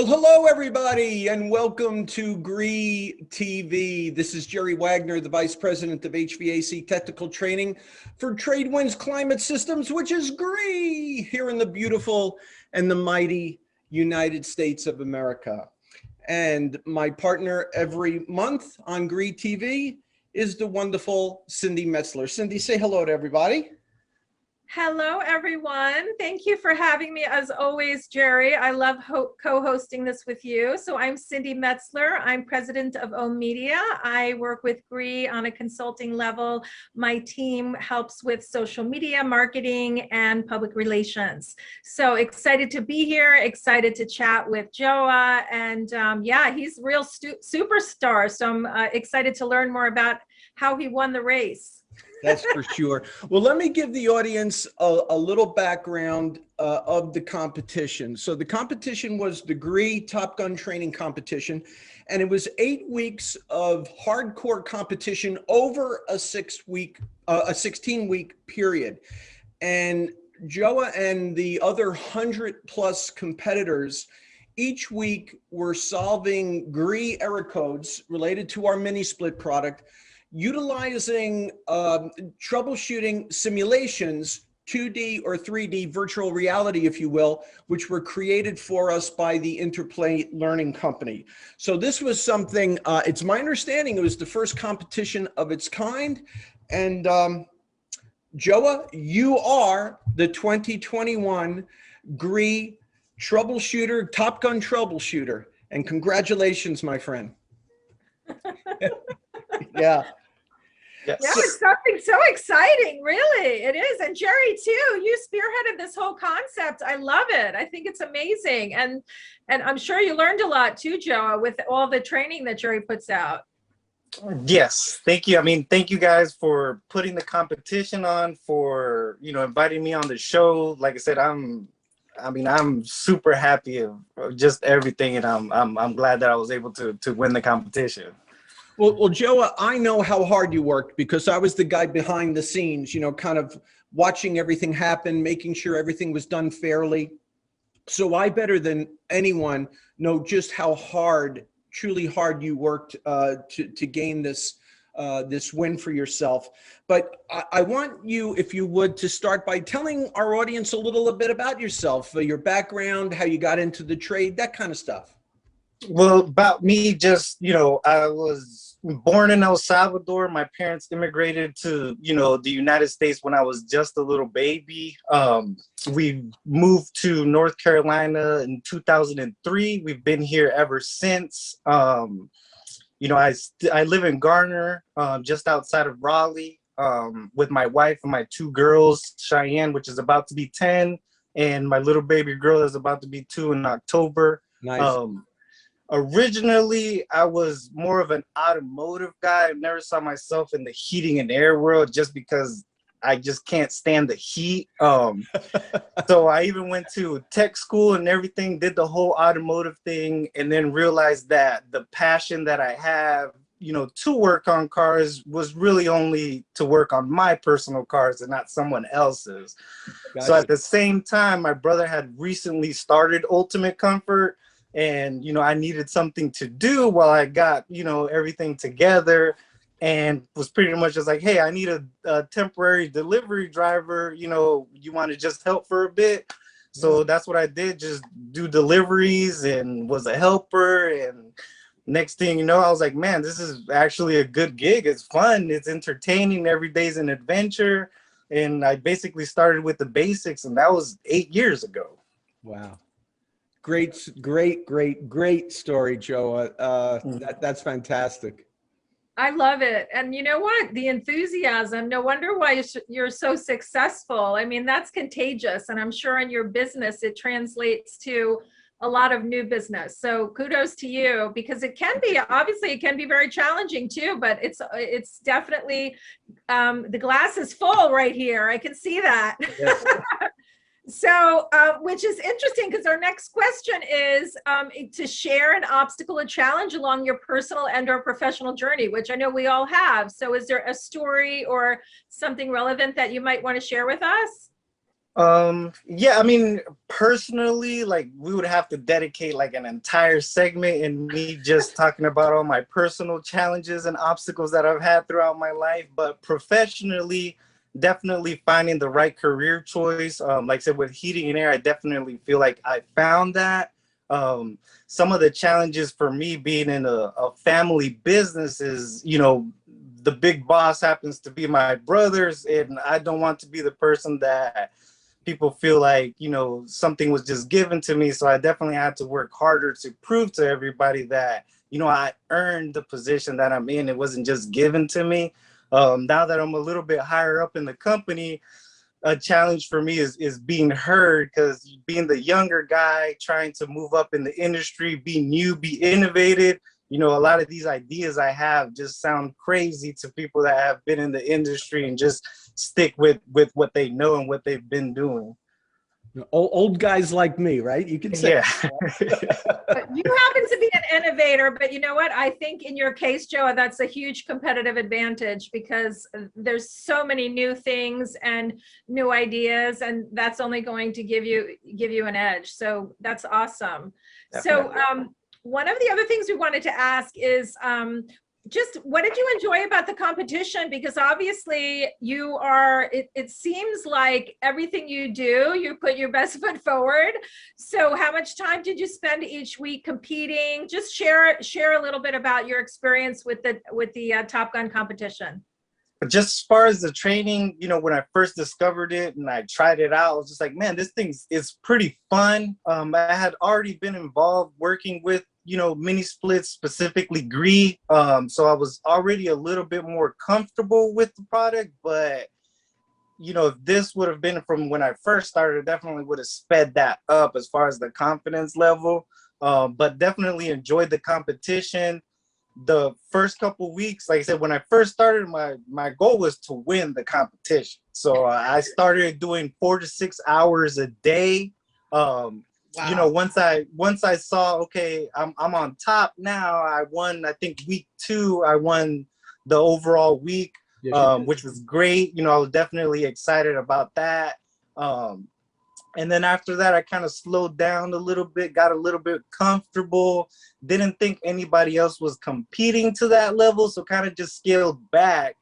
Well, hello, everybody, and welcome to GREE TV. This is Jerry Wagner, the Vice President of HVAC Technical Training for Tradewinds Climate Systems, which is GREE, here in the beautiful and the mighty United States of America. And my partner every month on GREE TV is the wonderful Cindy Metzler. Cindy, say hello to everybody. Hello, everyone. Thank you for having me as always, Jerry. I love co-hosting this with you. So I'm Cindy Metzler. I'm president of Ohm Media. I work with GREE on a consulting level. My team helps with social media, marketing, and public relations. So excited to be here, excited to chat with Joao. And yeah, he's a real superstar. So I'm excited to learn more about how he won the race. That's for sure. Well, let me give the audience a little background of the competition. So the competition was the GREE Top Gun Training Competition, and it was 8 weeks of hardcore competition over a 16-week period. And Joao and the other 100+ competitors each week were solving GREE error codes related to our mini split product, utilizing troubleshooting simulations, 2D or 3D virtual reality, if you will, which were created for us by the InterPlay Learning company. So this was something, it's my understanding, it was the first competition of its kind. And Joao, you are the 2021 GREE Troubleshooter, Top Gun Troubleshooter. And congratulations, my friend. Yeah. Yes. That was something so exciting, really. It is. And Jerry, too, you spearheaded this whole concept. I love it. I think it's amazing. And I'm sure you learned a lot too, Joao, with all the training that Jerry puts out. Yes. Thank you. I mean, thank you guys for putting the competition on, for, inviting me on the show. Like I said, I'm super happy of just everything. And I'm glad that I was able to win the competition. Well, Joao, I know how hard you worked because I was the guy behind the scenes, kind of watching everything happen, making sure everything was done fairly. So I, better than anyone, know just how hard, truly hard you worked to gain this win for yourself. But I want you, if you would, to start by telling our audience a little bit about yourself, your background, how you got into the trade, that kind of stuff. Well, about me, just, I was born in El Salvador. My parents immigrated to, the United States when I was just a little baby. We moved to North Carolina in 2003. We've been here ever since. I live in Garner, just outside of Raleigh, with my wife and my 2 girls, Cheyenne, which is about to be 10, and my little baby girl is about to be 2 in October. Nice. Originally, I was more of an automotive guy. I never saw myself in the heating and air world just because I just can't stand the heat. So I even went to tech school and everything, did the whole automotive thing, and then realized that the passion that I have, to work on cars was really only to work on my personal cars and not someone else's. Gotcha. So at the same time, my brother had recently started Ultimate Comfort. And, I needed something to do while I got, everything together, and was pretty much just like, hey, I need a temporary delivery driver. You want to just help for a bit. So that's what I did, just do deliveries and was a helper. And next thing you know, I was like, man, this is actually a good gig. It's fun. It's entertaining. Every day's an adventure. And I basically started with the basics, and that was 8 years ago. Wow. Great story, Joao. That's fantastic. I love it. And you know what? The enthusiasm, no wonder why you're so successful. I mean, that's contagious. And I'm sure in your business, it translates to a lot of new business. So kudos to you, because it can be, obviously it can be very challenging too, but it's definitely, the glass is full right here. I can see that. Yes. So, which is interesting, because our next question is to share an obstacle or challenge along your personal and or professional journey, which I know we all have. So is there a story or something relevant that you might want to share with us? Yeah, I mean, personally, like we would have to dedicate like an entire segment in me just talking about all my personal challenges and obstacles that I've had throughout my life. But professionally, definitely finding the right career choice. Like I said, with heating and air, I definitely feel like I found that. Some of the challenges for me being in a family business is, you know, the big boss happens to be my brothers, and I don't want to be the person that people feel like, you know, something was just given to me. So I definitely had to work harder to prove to everybody that, you know, I earned the position that I'm in. It wasn't just given to me. Now that I'm a little bit higher up in the company, a challenge for me is being heard, because being the younger guy trying to move up in the industry, be new, be innovative, you know, a lot of these ideas I have just sound crazy to people that have been in the industry and just stick with what they know and what they've been doing. Old guys like me, right? You can say. Yeah. But you happen to be an innovator, but you know what? I think in your case, Joe, that's a huge competitive advantage, because there's so many new things and new ideas, and that's only going to give you an edge. So that's awesome. Definitely. So one of the other things we wanted to ask is just what did you enjoy about the competition? Because obviously you are, it seems like everything you do, you put your best foot forward. So how much time did you spend each week competing? Just share a little bit about your experience with the Top Gun competition. Just as far as the training, you know, when I first discovered it and I tried it out, I was just like, man, this thing is pretty fun. I had already been involved working with, you know, mini splits, specifically GREE. So I was already a little bit more comfortable with the product, but you know, if this would have been from when I first started, it definitely would have sped that up as far as the confidence level. But definitely enjoyed the competition. The first couple weeks, like I said, when I first started, my goal was to win the competition. So I started doing 4 to 6 hours a day. Wow. You know, once I saw, okay, I'm on top now. I won, I think week 2, I won the overall week, which was great. You know, I was definitely excited about that. And then after that, I kind of slowed down a little bit, got a little bit comfortable, didn't think anybody else was competing to that level, so kind of just scaled back.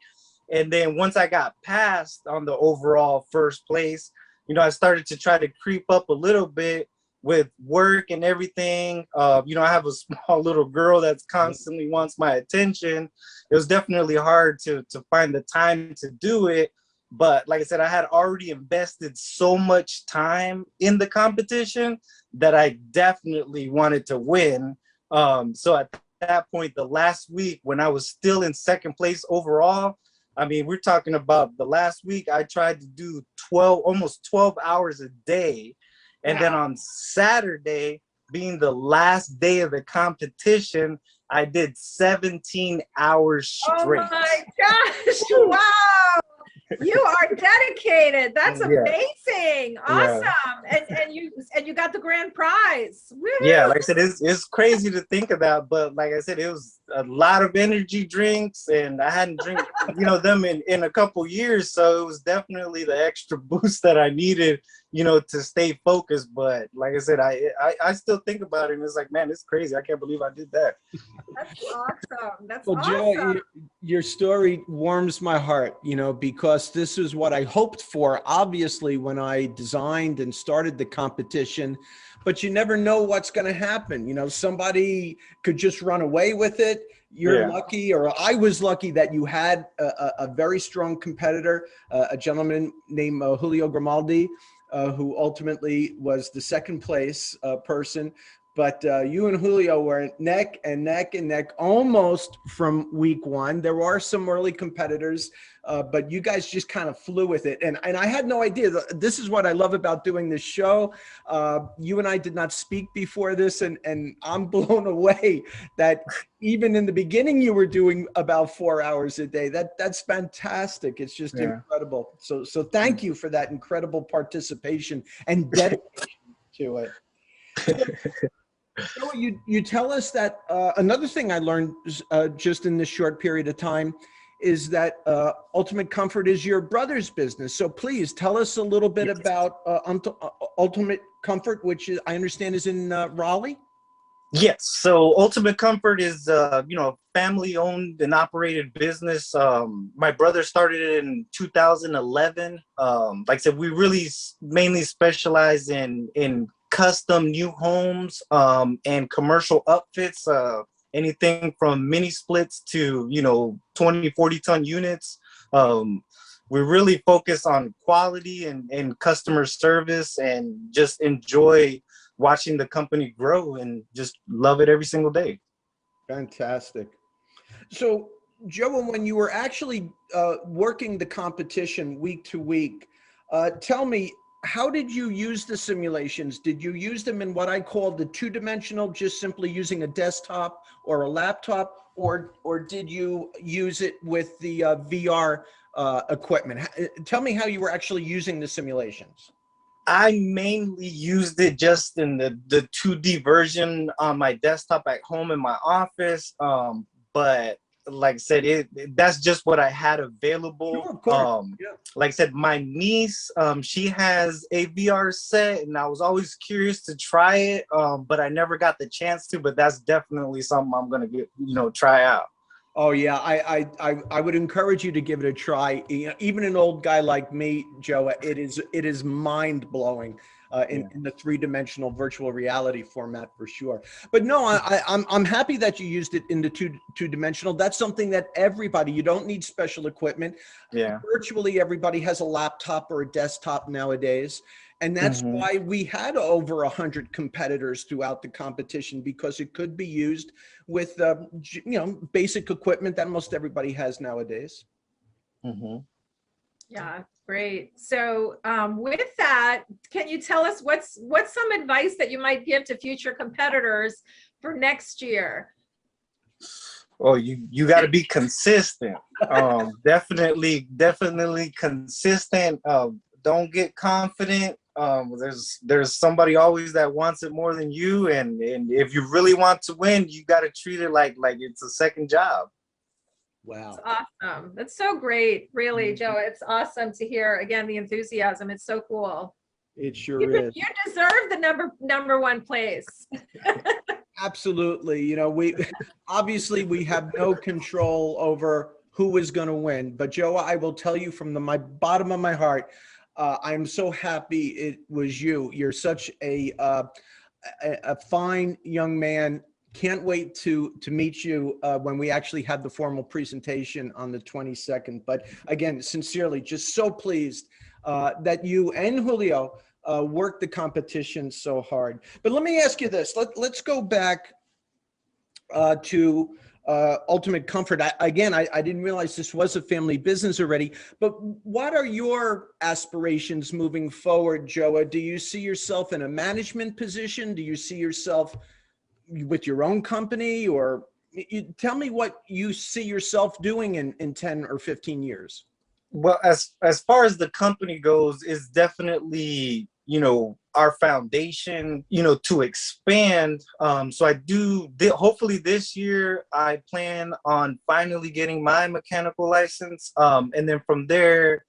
And then once I got passed on the overall first place, you know, I started to try to creep up a little bit with work and everything. You know, I have a small little girl that's constantly wants my attention. It was definitely hard to find the time to do it. But like I said, I had already invested so much time in the competition that I definitely wanted to win. So at that point, the last week when I was still in second place overall, I mean, we're talking about the last week, I tried to do almost 12 hours a day. And then on Saturday, being the last day of the competition, I did 17 hours straight. Oh my gosh, wow. You are dedicated. That's amazing. Awesome. Yeah. And you got the grand prize. Woo-hoo. Yeah, like I said, it's crazy to think about, but like I said, it was a lot of energy drinks, and I hadn't drank, you know, them in a couple years, so it was definitely the extra boost that I needed, you know, to stay focused. But like I said, I still think about it, and it's like, man, it's crazy. I can't believe I did that. That's awesome. That's well, awesome. Joe, your story warms my heart, you know, because this is what I hoped for, obviously, when I designed and started the competition. But you never know what's going to happen. You know, somebody could just run away with it. You're lucky, or I was lucky that you had a very strong competitor, a gentleman named Julio Grimaldi, who ultimately was the second place person. But you and Julio were neck and neck and neck almost from week 1. There are some early competitors, but you guys just kind of flew with it. And I had no idea. This is what I love about doing this show. You and I did not speak before this, and I'm blown away that even in the beginning you were doing about 4 hours a day. That's fantastic. It's just incredible. So thank you for that incredible participation and dedication to it. So you tell us that another thing I learned just in this short period of time is that Ultimate Comfort is your brother's business. So please tell us a little bit about Ultimate Comfort, which is, I understand is in Raleigh. Yes. So Ultimate Comfort is, family owned and operated business. My brother started it in 2011. Like I said, we really mainly specialize in custom new homes and commercial upfits, anything from mini splits to, 20, 40 ton units. We really focus on quality and customer service, and just enjoy watching the company grow and just love it every single day. Fantastic. So, Joe, when you were actually working the competition week to week, tell me, how did you use the simulations? Did you use them in what I call the two-dimensional, just simply using a desktop or a laptop, or did you use it with the VR equipment? Tell me how you were actually using the simulations. I mainly used it just in the 2D version on my desktop at home in my office. But like I said, that's just what I had available. Sure, of course. Yeah. Like I said, my niece, she has a VR set, and I was always curious to try it, but I never got the chance to. But that's definitely something I'm gonna try out. Oh yeah, I would encourage you to give it a try. Even an old guy like me, Joe, it is mind blowing in the three-dimensional virtual reality format for sure. But no, I'm happy that you used it in the two-dimensional. That's something that everybody. You don't need special equipment. Yeah. Virtually everybody has a laptop or a desktop nowadays. And that's why we had over 100 competitors throughout the competition, because it could be used with, basic equipment that most everybody has nowadays. Yeah, great. So with that, can you tell us what's some advice that you might give to future competitors for next year? Oh, you got to be consistent. Definitely consistent. Don't get confident. There's somebody always that wants it more than you, and if you really want to win, you got to treat it like it's a second job. Wow, that's awesome. That's so great, really, Joe. It's awesome to hear again the enthusiasm. It's so cool. It sure is. You deserve the number one place. Absolutely. We obviously we have no control over who is going to win, but Joe, I will tell you from my bottom of my heart, I'm so happy it was you. You're such a fine young man. Can't wait to meet you when we actually have the formal presentation on the 22nd. But again, sincerely, just so pleased that you and Julio worked the competition so hard. But let me ask you this. Let's go back to Ultimate Comfort. I didn't realize this was a family business already, but what are your aspirations moving forward, Joa? Do you see yourself in a management position? Do you see yourself with your own company, or tell me what you see yourself doing in 10 or 15 years? Well, as far as the company goes, is definitely, our foundation, to expand. So I hopefully this year, I plan on finally getting my mechanical license. And then from there,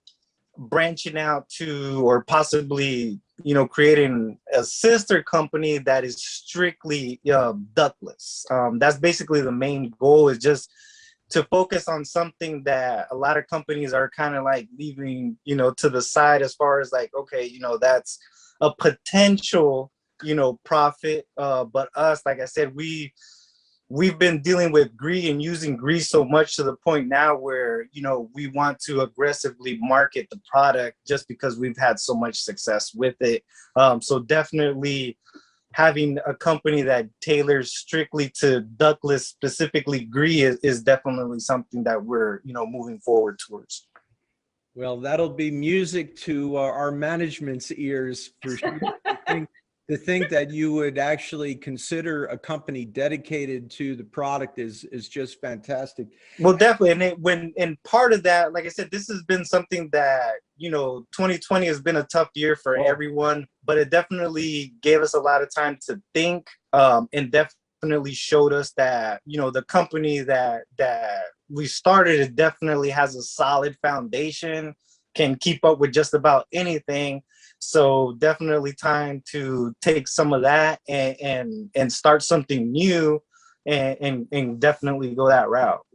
branching out to, or possibly, creating a sister company that is strictly ductless. That's basically the main goal, is just to focus on something that a lot of companies are kind of like leaving, to the side, as far as like, okay, that's a potential, profit. But us, like I said, we've been dealing with GREE and using GREE so much to the point now where, we want to aggressively market the product just because we've had so much success with it. So definitely having a company that tailors strictly to ductless, specifically GREE, is definitely something that we're, moving forward towards. Well, that'll be music to our management's ears for sure. To think that you would actually consider a company dedicated to the product is just fantastic. Well, definitely. And part of that, like I said, this has been something that, 2020 has been a tough year for everyone, but it definitely gave us a lot of time to think, and definitely showed us that, you know, the company that we started, it definitely has a solid foundation, can keep up with just about anything. So definitely time to take some of that and start something new and definitely go that route.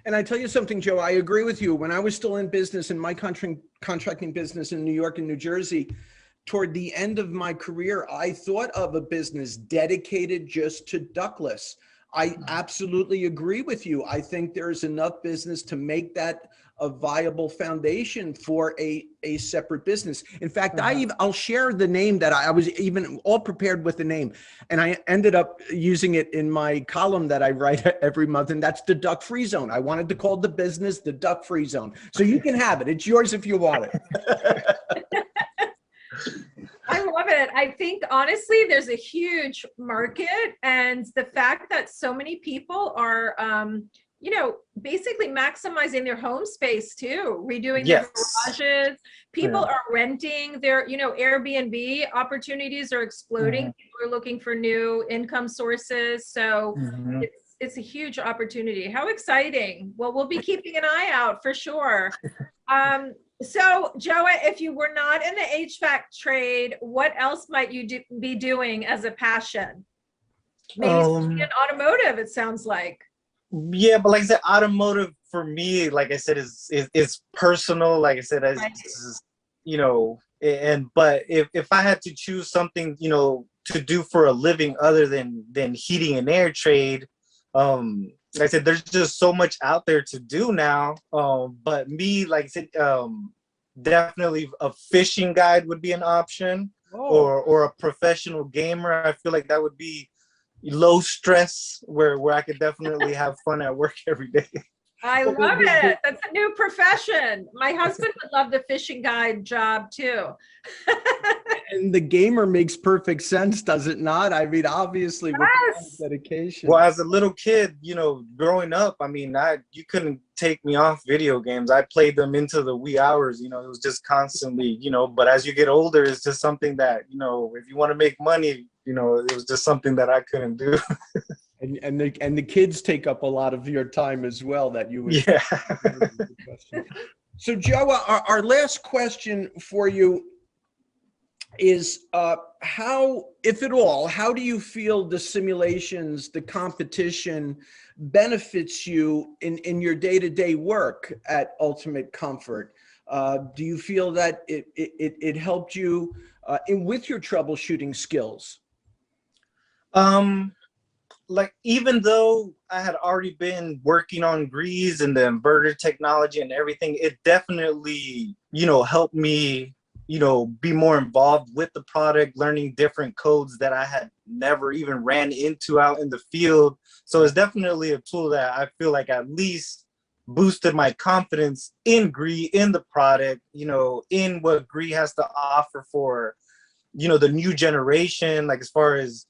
And I tell you something, Joe, I agree with you. When I was still in business, in my contracting business in New York and New Jersey, toward the end of my career, I thought of a business dedicated just to ductless. I absolutely agree with you. I think there's enough business to make that a viable foundation for a separate business. In fact, I'll share the name that I was even all prepared with the name. And I ended up using it in my column that I write every month. And that's the Duck Free Zone. I wanted to call the business the Duck Free Zone. So you can have it. It's yours if you want it. I love it. I think honestly, there's a huge market, and the fact that so many people are, you know, basically maximizing their home space too, redoing their garages. People are renting their, you know, Airbnb opportunities are exploding. People are looking for new income sources. So it's a huge opportunity. How exciting. Well, we'll be keeping an eye out for sure. So, Joa, if you were not in the HVAC trade, what else might you be doing as a passion? Maybe in automotive, it sounds like. Yeah, but like I said, automotive for me, like I said, is personal. Like I said, you know, but if I had to choose something, you know, to do for a living other than heating and air trade, like I said, there's just so much out there to do now. But me, like I said, definitely a fishing guide would be an option, or a professional gamer. I feel like that would be low stress, where I could definitely have fun at work every day. I love it. That's a new profession. My husband would love the fishing guide job too. And the gamer makes perfect sense, does it not? I mean, obviously, with dedication. Well, as a little kid, you know, growing up, I mean, you couldn't take me off video games. I played them into the wee hours, you know, it was just constantly, you know, but as you get older, it's just something that, you know, if you want to make money, you know, it was just something that I couldn't do. And the kids take up a lot of your time as well, that you would. Yeah. So, Joa, our last question for you is how, if at all, how do you feel the simulations, the competition benefits you in your day-to-day work at Ultimate Comfort? Do you feel that it helped you with your troubleshooting skills? Like, even though I had already been working on GREEs and the inverter technology and everything, it definitely, you know, helped me, you know, be more involved with the product, learning different codes that I had never even ran into out in the field. So it's definitely a tool that I feel like at least boosted my confidence in GREE, in the product, you know, in what GREE has to offer for, you know, the new generation, like as far as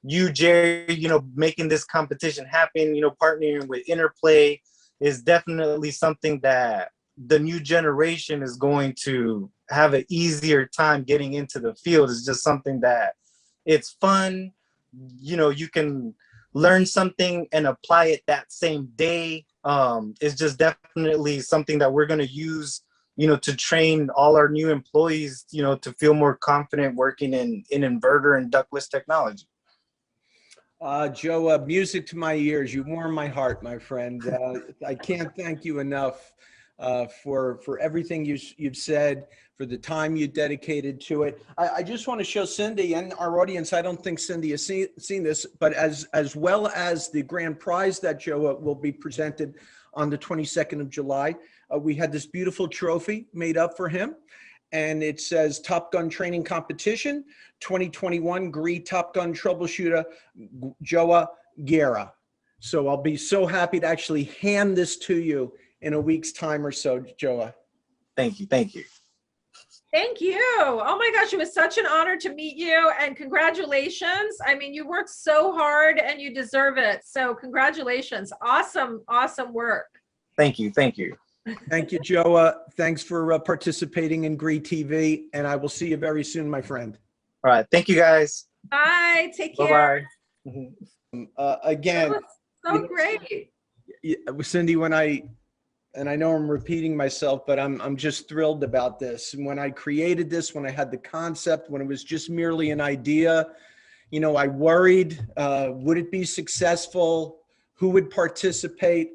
you, Jerry, you know, making this competition happen, you know, partnering with InterPlay is definitely something that the new generation is going to have an easier time getting into the field. It's just something that it's fun. You know, you can learn something and apply it that same day. It's just definitely something that we're going to use, you know, to train all our new employees, you know, to feel more confident working in inverter and ductless technology. Joe, music to my ears. You warm my heart, my friend. I can't thank you enough for everything you've said, for the time you dedicated to it. I just want to show Cindy and our audience, I don't think Cindy has seen this, but as well as the grand prize that Joe will be presented on the 22nd of July, we had this beautiful trophy made up for him. And it says Top Gun Training Competition 2021 GREE Top Gun Troubleshooter Joao Guerra. So I'll be so happy to actually hand this to you in a week's time or so, Joa. Thank you. Thank you. Thank you. Oh my gosh, it was such an honor to meet you, and congratulations. I mean, you worked so hard and you deserve it. So congratulations. Awesome, awesome work. Thank you. Thank you. Thank you, Joa. Thanks for participating in GREE TV, and I will see you very soon, my friend. All right. Thank you, guys. Bye. Take care. Bye-bye. Again, That was so great. Cindy, and I know I'm repeating myself, but I'm just thrilled about this. And when I created this, when I had the concept, when it was just merely an idea, I worried, would it be successful? Who would participate?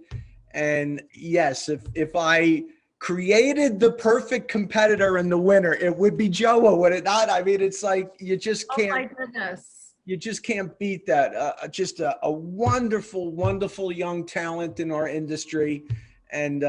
And yes, if I created the perfect competitor and the winner, it would be Joao, would it not? I mean, it's like, you just Oh can't. my goodness. You just can't beat that. Just a wonderful, wonderful young talent in our industry. And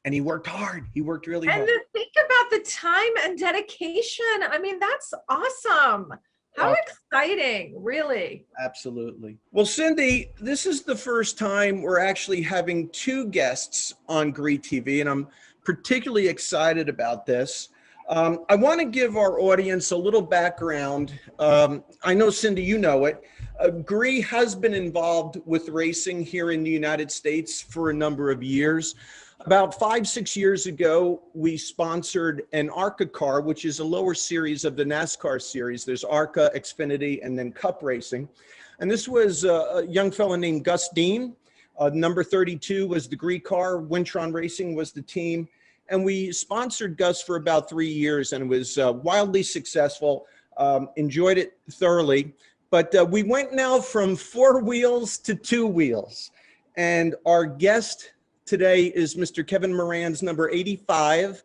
he worked hard. He worked really And hard. to think about the time and dedication. I mean, that's awesome. How exciting, really. Absolutely. Well, Cindy, this is the first time we're actually having two guests on GREE TV, and I'm particularly excited about this. I want to give our audience a little background. I know, Cindy, you know it. GREE has been involved with racing here in the United States for a number of years. About 5-6 years ago, we sponsored an ARCA car, which is a lower series of the NASCAR series. There's ARCA, Xfinity, and then Cup Racing. And this was a young fellow named Gus Dean. Number 32 was the GREE car. Wintron Racing was the team. And we sponsored Gus for about 3 years, and it was wildly successful. Enjoyed it thoroughly. But we went now from 4 wheels to 2 wheels. And our guest today is Mr. Kevin Moranz, number 85.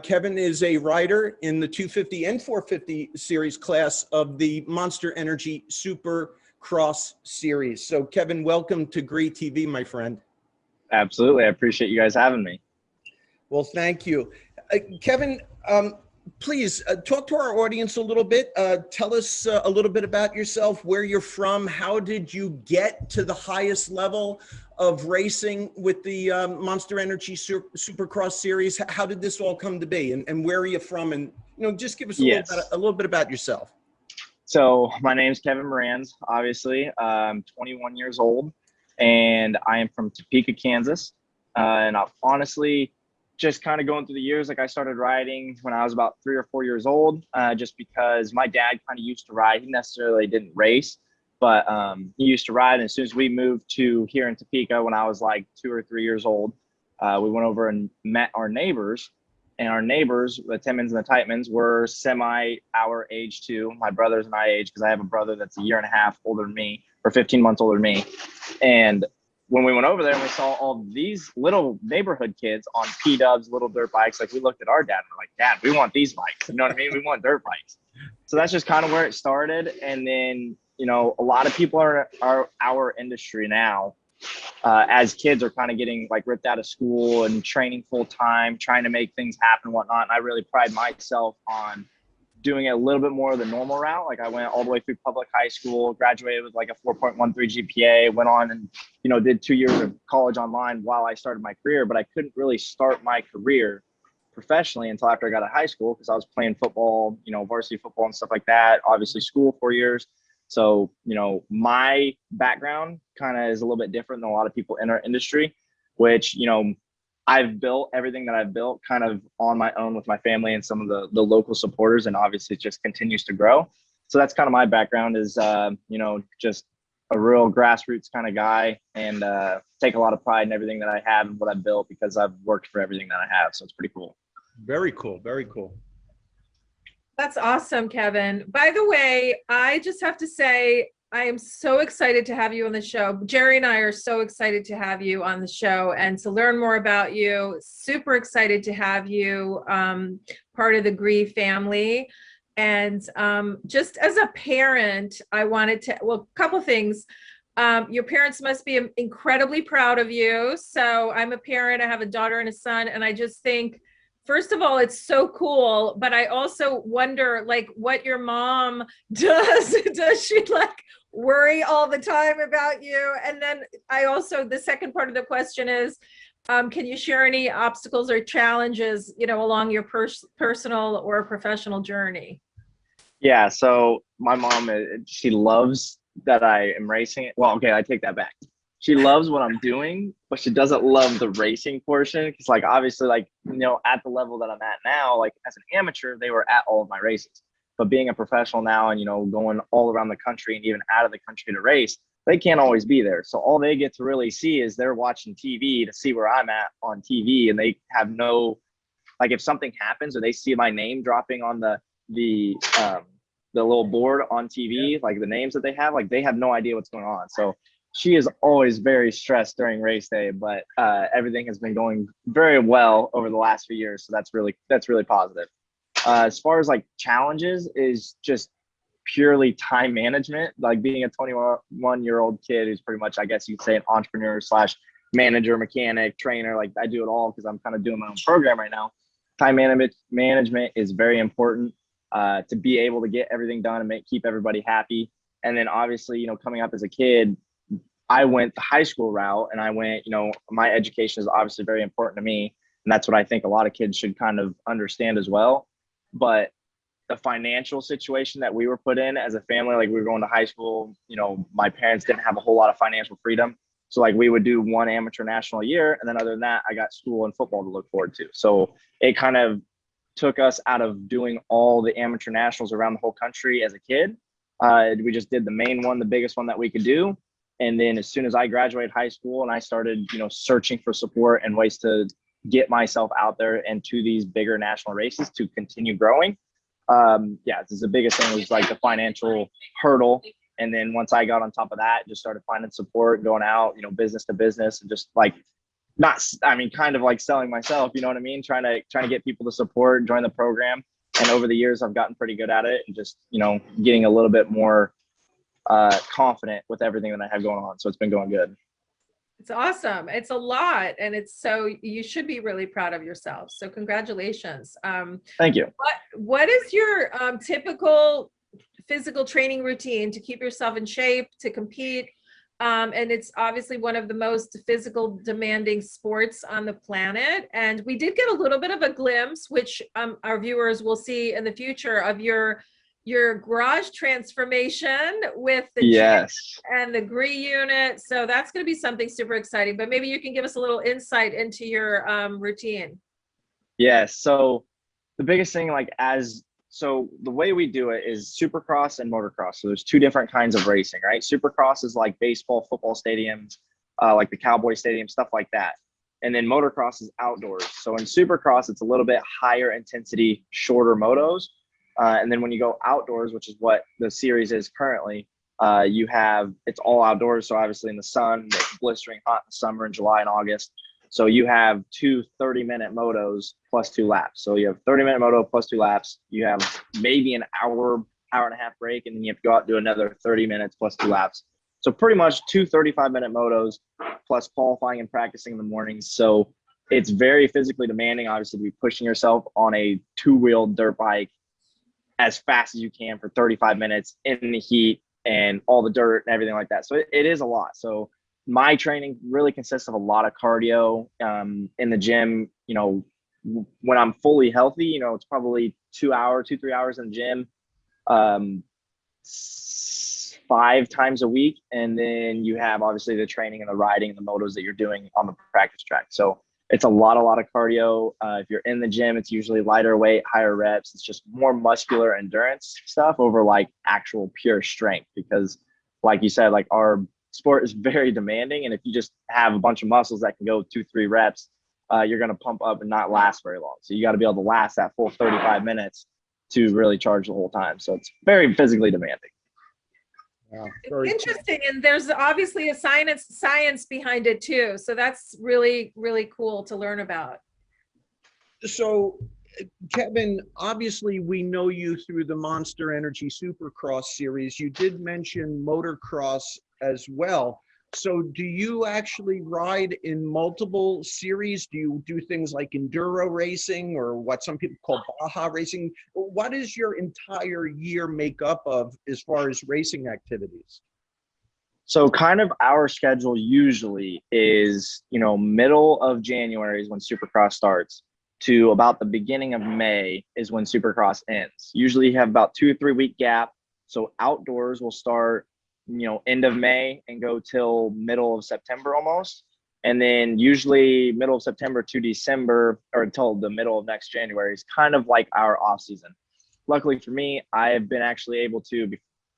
Kevin is a rider in the 250 and 450 series class of the Monster Energy Super Cross series. So Kevin, welcome to GREE TV, my friend. Absolutely. I appreciate you guys having me. Well, thank you. Kevin, please talk to our audience a little bit. Tell us a little bit about yourself, where you're from. How did you get to the highest level of racing with the Monster Energy Supercross series? How did this all come to be, and where are you from? And just give us a little bit about yourself. So my name's Kevin Moranz. Obviously, I'm 21 years old, and I am from Topeka, Kansas. And I've honestly just kind of going through the years, like I started riding when I was about 3 or 4 years old, just because my dad kind of used to ride. He necessarily didn't race, but he used to ride. And as soon as we moved to here in Topeka, when I was like 2 or 3 years old, we went over and met our neighbors. And our neighbors, the Timmons and the Tightmans, were semi our age too. My brothers and I age, because I have a brother that's a year and a half older than me, or 15 months older than me. And when we went over there and we saw all these little neighborhood kids on P-dubs, little dirt bikes, like we looked at our dad and we're like, Dad, we want these bikes. You know what I mean? We want dirt bikes. So that's just kind of where it started. And then, a lot of people are our industry now, as kids are kind of getting like ripped out of school and training full time, trying to make things happen and whatnot. And I really pride myself on doing it a little bit more of the normal route. Like I went all the way through public high school, graduated with like a 4.13 GPA, went on and, did 2 years of college online while I started my career, but I couldn't really start my career professionally until after I got out of high school, because I was playing football, varsity football and stuff like that, obviously school 4 years. So, my background kind of is a little bit different than a lot of people in our industry, which, I've built everything that I've built kind of on my own with my family and some of the local supporters, and obviously it just continues to grow. So that's kind of my background is, just a real grassroots kind of guy, and take a lot of pride in everything that I have and what I built, because I've worked for everything that I have. So it's pretty cool. Very cool. Very cool. That's awesome, Kevin. By the way, I just have to say, I am so excited to have you on the show. Jerry and I are so excited to have you on the show and to learn more about you. Super excited to have you part of the GREE family. And just as a parent, I wanted to, a couple things. Your parents must be incredibly proud of you. So I'm a parent, I have a daughter and a son, and I just think, first of all, it's so cool, but I also wonder like what your mom does. Does she like worry all the time about you? And then I also, the second part of the question is, can you share any obstacles or challenges, along your personal or professional journey? Yeah. So my mom, she loves that I am racing it. Well, okay, I take that back. She loves what I'm doing, but she doesn't love the racing portion. Because like, obviously, like, at the level that I'm at now, like as an amateur, they were at all of my races. But being a professional now and, going all around the country and even out of the country to race, they can't always be there. So all they get to really see is they're watching TV to see where I'm at on TV, and they have no, like, if something happens or they see my name dropping on the little board on TV, like the names that they have no idea what's going on. So she is always very stressed during race day, but everything has been going very well over the last few years. So that's really positive. As far as like challenges is just purely time management, like being a 21-year-old kid who's pretty much, I guess you'd say, an entrepreneur slash manager, mechanic, trainer. Like I do it all because I'm kind of doing my own program right now. Time management is very important to be able to get everything done and keep everybody happy. And then obviously, you know, coming up as a kid, I went the high school route, and I went, you know, my education is obviously very important to me. And that's what I think a lot of kids should kind of understand as well. But the financial situation that we were put in as a family, like we were going to high school, you know, my parents didn't have a whole lot of financial freedom. So like we would do one amateur national a year. And then other than that, I got school and football to look forward to. So it kind of took us out of doing all the amateur nationals around the whole country as a kid. We just did the main one, the biggest one that we could do. And then as soon as I graduated high school and I started, you know, searching for support and ways to get myself out there and to these bigger national races to continue growing. Yeah, this is the biggest thing was like the financial hurdle. And then once I got on top of that, just started finding support, going out, you know, business to business, and just like kind of like selling myself, you know what I mean? Trying to get people to support, join the program. And over the years, I've gotten pretty good at it, and just, you know, getting a little bit more confident with everything that I have going on. So it's been going good. It's awesome. It's a lot, and you should be really proud of yourself. So congratulations. Thank you. What is your typical physical training routine to keep yourself in shape, to compete? And it's obviously one of the most physical demanding sports on the planet. And we did get a little bit of a glimpse, which our viewers will see in the future, of your garage transformation with the gym and the GREE unit. So that's going to be something super exciting, but maybe you can give us a little insight into your routine. Yes. So the biggest thing, so the way we do it is Supercross and motocross. So there's two different kinds of racing, right? Supercross is like baseball, football stadiums, like the Cowboy Stadium, stuff like that. And then motocross is outdoors. So in Supercross, it's a little bit higher intensity, shorter motos. And then when you go outdoors, which is what the series is currently, it's all outdoors. So obviously in the sun, it's blistering hot in the summer in July and August. So you have two 30-minute motos plus 2 laps. So you have 30-minute moto plus 2 laps. You have maybe an hour and a half break, and then you have to go out and do another 30 minutes plus 2 laps. So pretty much 2 35-minute motos plus qualifying and practicing in the mornings. So it's very physically demanding, obviously, to be pushing yourself on a 2-wheeled dirt bike as fast as you can for 35 minutes in the heat and all the dirt and everything like that. So it is a lot. So my training really consists of a lot of cardio in the gym. You know, when I'm fully healthy, you know, it's probably 2 hours, 2-3 hours in the gym, 5 times a week. And then you have obviously the training and the riding and the motos that you're doing on the practice track. So it's a lot of cardio. If you're in the gym, it's usually lighter weight, higher reps. It's just more muscular endurance stuff over like actual pure strength, because like you said, like our sport is very demanding. And if you just have a bunch of muscles that can go 2-3 reps, you're going to pump up and not last very long. So you got to be able to last that full 35 minutes to really charge the whole time. So it's very physically demanding. Wow, interesting. And there's obviously a science behind it too. So that's really, really cool to learn about. So Kevin, obviously we know you through the Monster Energy Supercross series. You did mention motocross as well. So do you actually ride in multiple series? Do you do things like enduro racing, or what some people call Baja racing? What is your entire year make up of as far as racing activities? So kind of our schedule usually is, you know, middle of January is when Supercross starts to about the beginning of May is when Supercross ends. Usually you have about 2 or 3 week gap. So outdoors will start, you know, end of May and go till middle of September almost. And then usually middle of September to December, or until the middle of next January, is kind of like our off season. Luckily for me, I have been actually able to,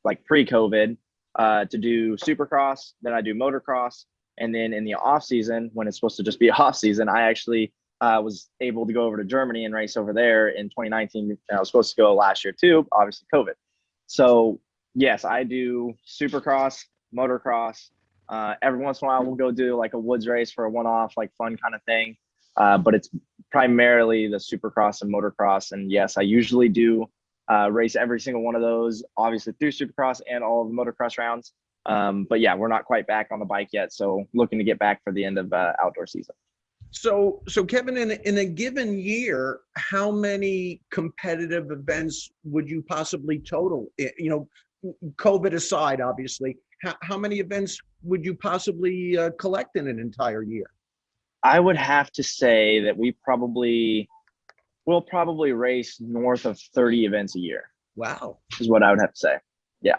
like pre-COVID, to do supercross. Then I do motocross. And then in the off season, when it's supposed to just be off season, I actually was able to go over to Germany and race over there in 2019. I was supposed to go last year too, obviously COVID. So yes, I do supercross, motocross. Every once in a while, we'll go do like a woods race for a one-off, like fun kind of thing. But it's primarily the supercross and motocross. And yes, I usually do race every single one of those, obviously through supercross and all of the motocross rounds. But yeah, we're not quite back on the bike yet. So looking to get back for the end of outdoor season. So Kevin, in a given year, how many competitive events would you possibly total? You know, COVID aside, obviously, how many events would you possibly collect in an entire year? I would have to say that we'll probably race north of 30 events a year. Wow. Is what I would have to say. Yeah.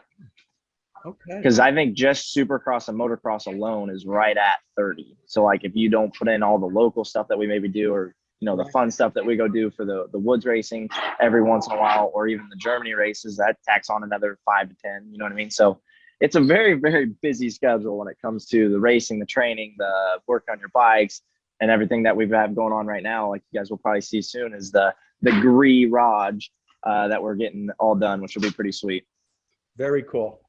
Okay. Because I think just supercross and motocross alone is right at 30. So like if you don't put in all the local stuff that we maybe do, or you know, the fun stuff that we go do for the woods racing every once in a while, or even the Germany races, that tacks on another 5 to 10, you know what I mean? So it's a very, very busy schedule when it comes to the racing, the training, the work on your bikes, and everything that we've had going on right now. Like you guys will probably see soon is the GREE Raj that we're getting all done, which will be pretty sweet. Very cool.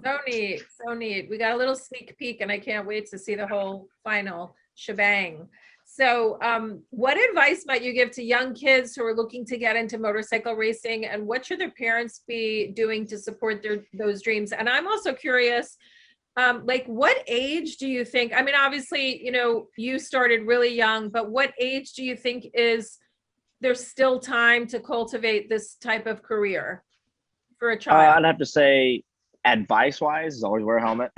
So neat, so neat. We got a little sneak peek and I can't wait to see the whole final shebang. So what advice might you give to young kids who are looking to get into motorcycle racing, and what should their parents be doing to support those dreams? And I'm also curious, like what age do you think, I mean, obviously, you know, you started really young, but what age do you think there's still time to cultivate this type of career for a child? I'd have to say, advice wise, is always wear a helmet.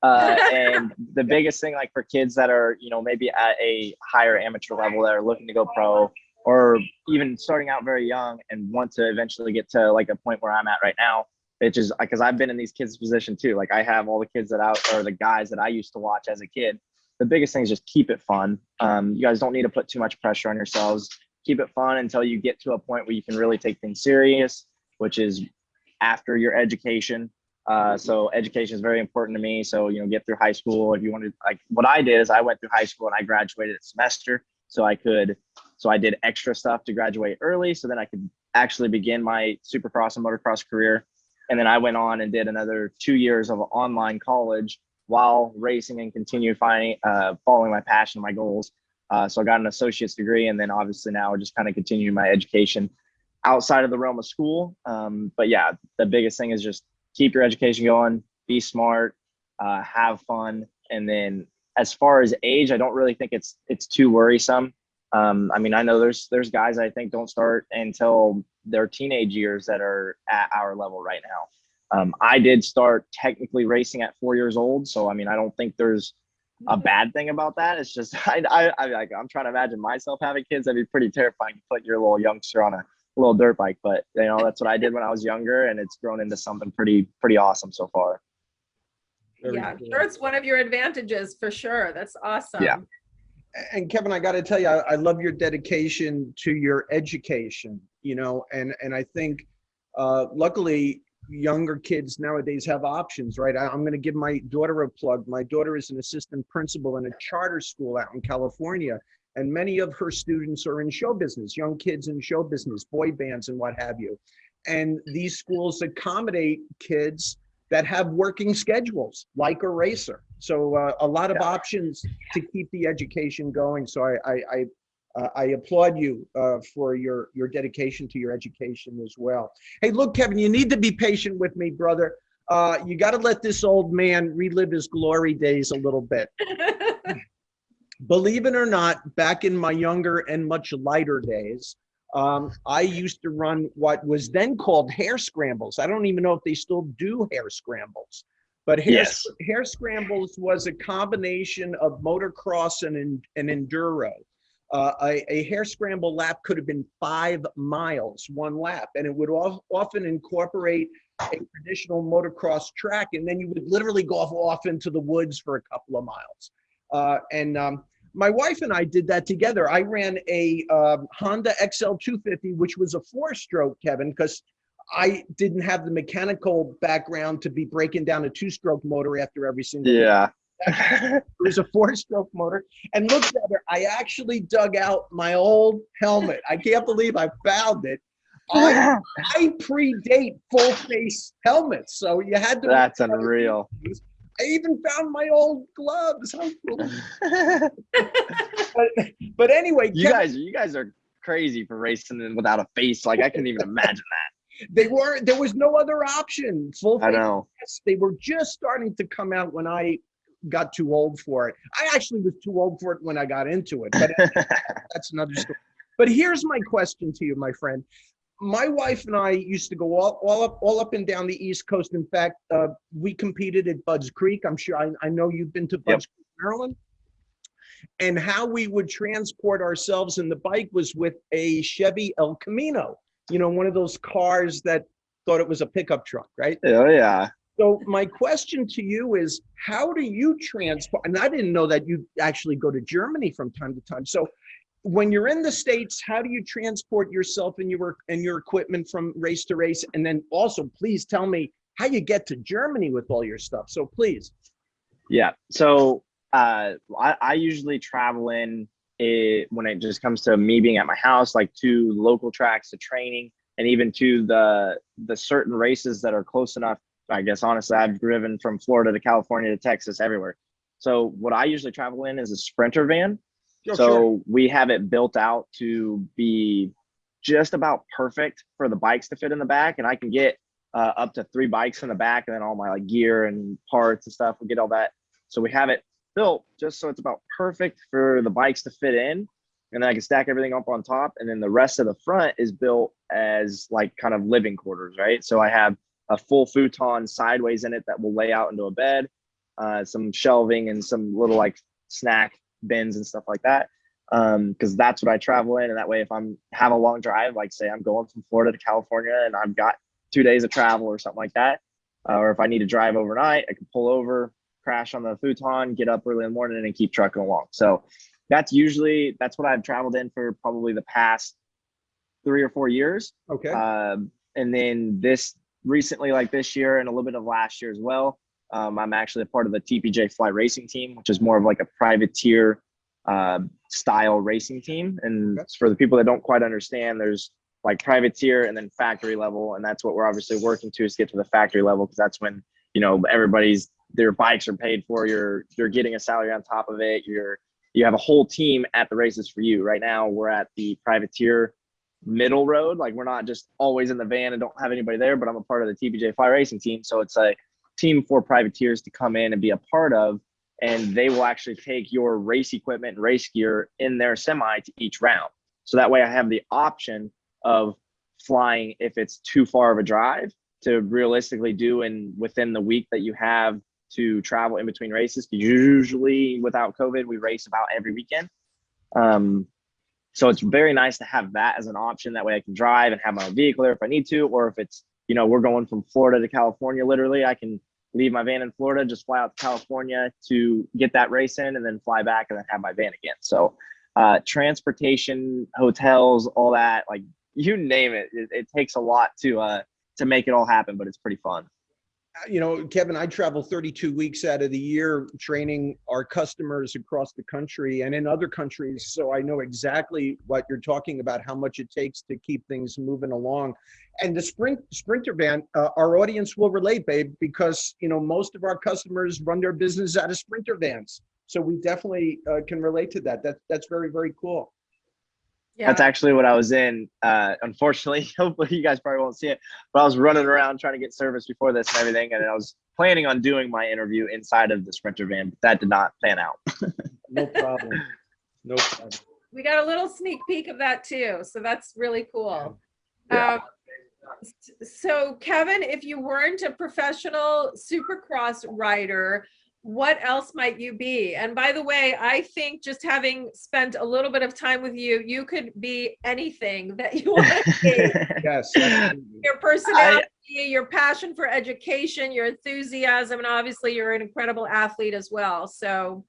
And the biggest thing, like for kids that are, you know, maybe at a higher amateur level that are looking to go pro, or even starting out very young and want to eventually get to like a point where I'm at right now, which is because I've been in these kids' position too. Like I have all the kids or the guys that I used to watch as a kid. The biggest thing is just keep it fun. You guys don't need to put too much pressure on yourselves. Keep it fun until you get to a point where you can really take things serious, which is after your education. So education is very important to me. So, you know, get through high school. If you want to, like what I did is I went through high school and I graduated a semester. So I did extra stuff to graduate early so then I could actually begin my supercross and motocross career. And then I went on and did another 2 years of online college while racing and continued following my passion, my goals. So I got an associate's degree, and then obviously now I just kind of continue my education outside of the realm of school. But yeah, the biggest thing is just keep your education going, be smart, have fun. And then as far as age, I don't really think it's too worrisome. I mean, I know there's guys I think don't start until their teenage years that are at our level right now. I did start technically racing at 4 years old. So, I mean, I don't think there's a bad thing about that. It's just, I'm trying to imagine myself having kids. That'd be pretty terrifying to put your little youngster on a little dirt bike, but you know, that's what I did when I was younger, and it's grown into something pretty awesome so far. Yeah, sure, it's one of your advantages for sure. That's awesome. Yeah. And Kevin, I got to tell you, I love your dedication to your education, you know, and I think luckily younger kids nowadays have options, right? I'm going to give my daughter a plug. My daughter is an assistant principal in a charter school out in California. And many of her students are in show business, young kids in show business, boy bands and what have you. And these schools accommodate kids that have working schedules, like a racer. So a lot of options to keep the education going. So I applaud you for your dedication to your education as well. Hey, look, Kevin, you need to be patient with me, brother. You got to let this old man relive his glory days a little bit. Believe it or not, back in my younger and much lighter days, I used to run what was then called hare scrambles. I don't even know if they still do hare scrambles, but hare scrambles was a combination of motocross and enduro. A hare scramble lap could have been 5 miles, one lap, and it would often incorporate a traditional motocross track, and then you would literally go off into the woods for a couple of miles. My wife and I did that together. I ran a Honda XL 250, which was a 4-stroke, Kevin, because I didn't have the mechanical background to be breaking down a 2-stroke motor after every single Yeah. It was a 4-stroke motor. And look at it, I actually dug out my old helmet. I can't believe I found it. I predate full face helmets, so you had to. That's unreal. I even found my old gloves. How cool. but anyway, You guys are crazy for racing without a face. Like, I couldn't even imagine that. there was no other option. Full I face know. vests, they were just starting to come out when I got too old for it. I actually was too old for it when I got into it, but that's another story. But here's my question to you, my friend. My wife and I used to go all up and down the East Coast. In fact, we competed at Budds Creek. I'm sure I know you've been to Budds Creek, Maryland. And how we would transport ourselves in the bike was with a Chevy El Camino, one of those cars that thought it was a pickup truck, right? Oh, yeah. So my question to you is, how do you transport? And I didn't know that you actually go to Germany from time to time. So when you're in the States, how do you transport yourself and your equipment from race to race? And then also, please tell me how you get to Germany with all your stuff. So please. Yeah. So I usually travel in when it just comes to me being at my house, like to local tracks, to training, and even to the certain races that are close enough. I guess, honestly, I've driven from Florida to California to Texas, everywhere. So what I usually travel in is a Sprinter van. Oh, so sure. we have it built out to be just about perfect for the bikes to fit in the back. And I can get up to 3 bikes in the back, and then all my gear and parts and stuff, we get all that. So we have it built just so it's about perfect for the bikes to fit in. And then I can stack everything up on top. And then the rest of the front is built as like kind of living quarters, right? So I have a full futon sideways in it that will lay out into a bed, some shelving and some little like snack bins and stuff like that. Because that's what I travel in. And that way, if have a long drive, like say I'm going from Florida to California and I've got 2 days of travel or something like that, or if I need to drive overnight, I can pull over, crash on the futon, get up early in the morning and keep trucking along. So that's what I've traveled in for probably the past 3 or 4 years. Okay. And then recently, like this year and a little bit of last year as well, I'm actually a part of the TPJ Fly Racing team, which is more of like a privateer style racing team. And for the people that don't quite understand, there's like privateer and then factory level. And that's what we're obviously working to, is get to the factory level, because that's when, their bikes are paid for. You're getting a salary on top of it. You have a whole team at the races for you. Right now, we're at the privateer middle road. Like, we're not just always in the van and don't have anybody there, but I'm a part of the TPJ Fly Racing team. So it's a team for privateers to come in and be a part of, and they will actually take your race equipment and race gear in their semi to each round. So that way I have the option of flying if it's too far of a drive to realistically do within the week that you have to travel in between races. Usually without COVID, we race about every weekend. So it's very nice to have that as an option. That way I can drive and have my own vehicle there if I need to, or if it's, we're going from Florida to California, literally, I can leave my van in Florida, just fly out to California to get that race in, and then fly back and then have my van again. So transportation, hotels, all that, like you name it, it takes a lot to make it all happen, but it's pretty fun. Kevin, I travel 32 weeks out of the year training our customers across the country and in other countries. So I know exactly what you're talking about, how much it takes to keep things moving along. And the Sprinter van, our audience will relate, babe, because, most of our customers run their business out of Sprinter vans. So we definitely can relate to that. That's very, very cool. Yeah. That's actually what I was in. Unfortunately, hopefully you guys probably won't see it, but I was running around trying to get service before this and everything. And I was planning on doing my interview inside of the Sprinter van, but that did not pan out. No problem. No problem. We got a little sneak peek of that too. So that's really cool. Yeah. So Kevin, if you weren't a professional Supercross rider, what else might you be? And by the way, I think just having spent a little bit of time with you, you could be anything that you want to be. Yes. Your personality, your passion for education, your enthusiasm, and obviously you're an incredible athlete as well. So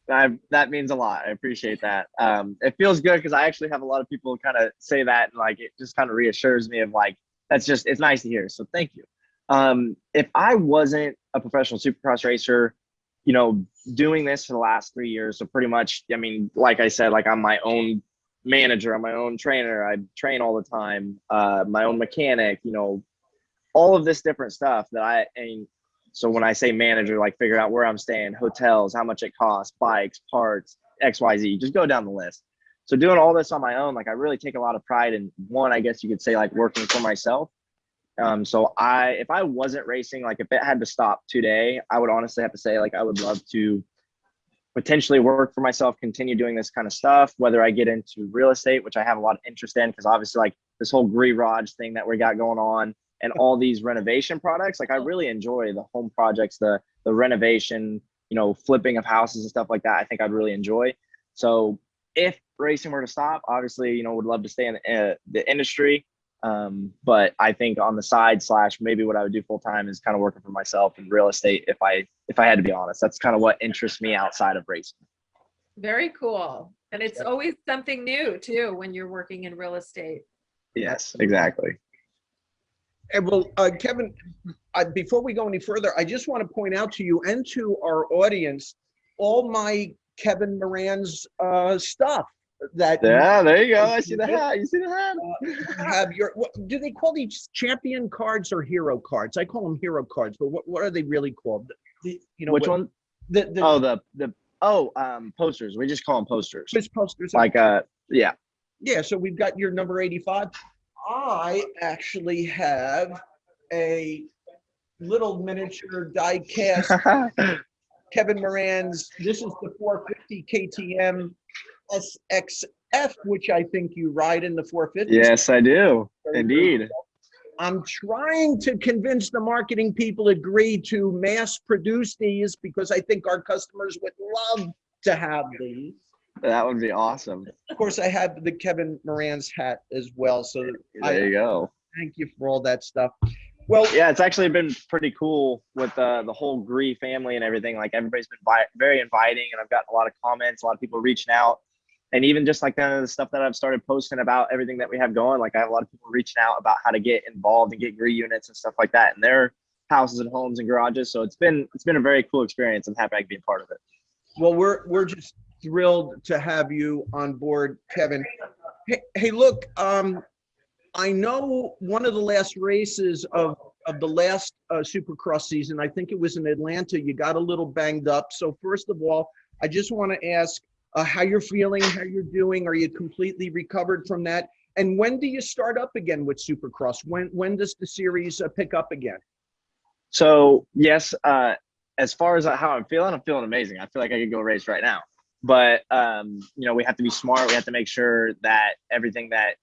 that means a lot. I appreciate that. It feels good because I actually have a lot of people kind of say that, and like it just kind of reassures me of like, it's nice to hear. So thank you. If I wasn't a professional supercross racer, you know, doing this for the last 3 years, so pretty much, I mean, like I said, like I'm my own manager, I'm my own trainer, I train all the time, my own mechanic, you know, all of this different stuff and so when I say manager, like figure out where I'm staying, hotels, how much it costs, bikes, parts, XYZ, just go down the list. So doing all this on my own, like I really take a lot of pride in one, I guess you could say, like working for myself. So if I wasn't racing, like if it had to stop today, I would honestly have to say, like, I would love to potentially work for myself, continue doing this kind of stuff, whether I get into real estate, which I have a lot of interest in, because obviously like this whole garage thing that we got going on and all these renovation products, like I really enjoy the home projects, the renovation, you know, flipping of houses and stuff like that. I think I'd really enjoy. So if racing were to stop, obviously, you know, would love to stay in the industry. But I think on the side / maybe what I would do full time is kind of working for myself in real estate. If I had to be honest, that's kind of what interests me outside of racing. Very cool. And it's always something new too, when you're working in real estate. Yes, exactly. And well, Kevin, before we go any further, I just want to point out to you and to our audience, all my Kevin Moranz stuff. Yeah, there you go. I see the hat. You see the hat. Have your, do they call these champion cards or hero cards? I call them hero cards, but what are they really called? You know, which one? Posters. We just call them posters. Just posters. Like yeah. Yeah. So we've got your number 85. I actually have a little miniature die cast Kevin Moranz. This is the 450 KTM SXF, which I think you ride in the 450. Yes, I do. Indeed. I'm trying to convince the marketing people at GREE to mass produce these because I think our customers would love to have these. That would be awesome. Of course, I have the Kevin Moranz hat as well. So there you go. Thank you for all that stuff. Well, yeah, it's actually been pretty cool with the whole GREE family and everything. Like everybody's been very inviting, and I've gotten a lot of comments, a lot of people reaching out. And even just like kind of the stuff that I've started posting about everything that we have going, like I have a lot of people reaching out about how to get involved and get GREE units and stuff like that in their houses and homes and garages. So it's been a very cool experience. I'm happy I can be a part of it. Well, we're just thrilled to have you on board, Kevin. Hey, look, I know one of the last races of the last Supercross season, I think it was in Atlanta, you got a little banged up. So first of all, I just want to ask how you're feeling, how you're doing. Are you completely recovered from that? And when do you start up again with Supercross? When does the series pick up again? So yes, as far as how I'm feeling amazing. I feel like I could go race right now. But you know, we have to be smart. We have to make sure that everything that